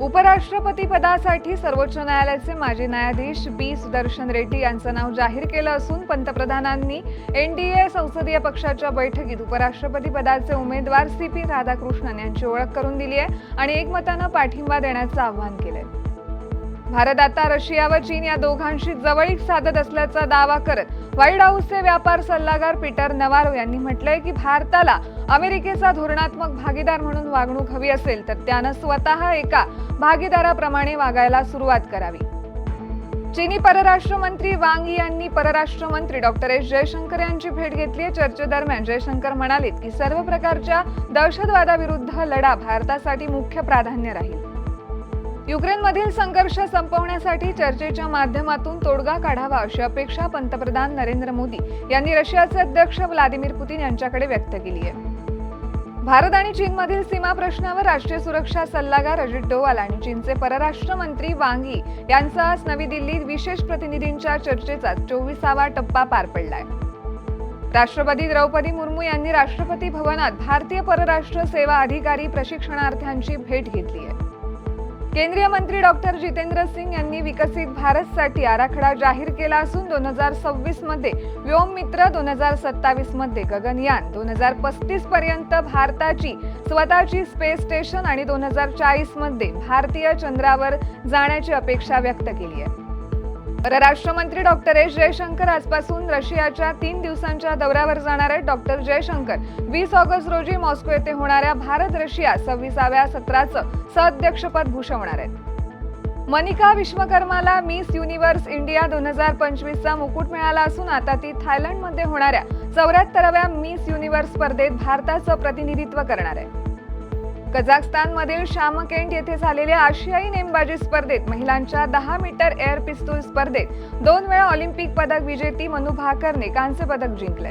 उपराष्ट्रपती पदासाठी सर्वोच्च न्यायालयाचे माजी न्यायाधीश बी सुदर्शन रेड्डी यांचं नाव जाहीर केलं असून पंतप्रधानांनी एनडीए संसदीय पक्षाच्या बैठकीत उपराष्ट्रपती पदाचे उमेदवार सीपी राधाकृष्णन यांची ओळख करून दिली आहे आणि एकमतानं पाठिंबा देण्याचं आवाहन केलंय। भारत आता रशिया व चीन या दोघांशी जवळीक साधत असल्याचा दावा करत व्हाईट हाऊसचे व्यापार सल्लागार पीटर नवारो यांनी म्हटलंय की भारताला अमेरिकेचा धोरणात्मक भागीदार म्हणून वागणूक हवी असेल तर त्यानं स्वतः एका भागीदाराप्रमाणे वागायला सुरुवात करावी। चीनी परराष्ट्र मंत्री वांग यी यांनी परराष्ट्र मंत्री डॉक्टर एस जयशंकर यांची भेट घेतली। चर्चेदरम्यान जयशंकर म्हणालेत की सर्व प्रकारच्या दहशतवादाविरुद्ध लढा भारतासाठी मुख्य प्राधान्य राहील। युक्रेनमधील संघर्ष संपवण्यासाठी चर्चेच्या माध्यमातून तोडगा काढावा अशी अपेक्षा पंतप्रधान नरेंद्र मोदी यांनी रशियाचे अध्यक्ष व्लादिमीर पुतीन यांच्याकडे व्यक्त केली आहे। भारत आणि चीनमधील सीमा प्रश्नावर राष्ट्रीय सुरक्षा सल्लागार अजित डोवाल आणि चीनचे परराष्ट्र मंत्री वांग यी यांचा आज नवी दिल्लीत विशेष प्रतिनिधींच्या चर्चेचा 24वा टप्पा पार पडलाय। राष्ट्रपती द्रौपदी मुर्मू यांनी राष्ट्रपती भवनात भारतीय परराष्ट्र सेवा अधिकारी प्रशिक्षणार्थ्यांची भेट घेतली आहे। केंद्रीय मंत्री डॉक्टर जितेंद्र सिंग यांनी विकसित भारतसाठी आराखडा जाहीर केला असून 2026 मध्ये व्योममित्र, 2027 मध्ये गगनयान, 2035 पर्यंत भारताची स्वतःची स्पेस स्टेशन आणि 2040 मध्ये भारतीय चंद्रावर जाण्याची अपेक्षा व्यक्त केली आहे। परराष्ट्र मंत्री डॉक्टर एस जयशंकर आजपासून रशियाच्या 3 दिवसांच्या दौऱ्यावर जाणार आहेत। डॉक्टर जयशंकर 20 ऑगस्ट रोजी मॉस्को येथे होणाऱ्या भारत रशिया 26व्या सत्राचं सहअध्यक्षपद भूषवणार आहेत। मनिका विश्वकर्माला मिस युनिव्हर्स इंडिया 2025चा मुकुट मिळाला असून आता ती थायलंडमध्ये होणाऱ्या 74व्या मिस युनिव्हर्स स्पर्धेत भारताचं प्रतिनिधित्व करणार आहे। कझाकस्तानमधील शामकेंट येथे झालेल्या आशियाई नेमबाजी स्पर्धेत महिलांच्या 10 मीटर एअर पिस्तूल स्पर्धेत 2 वेळा ऑलिम्पिक पदक विजेती मनू भाकरने कांस्य पदक जिंकले।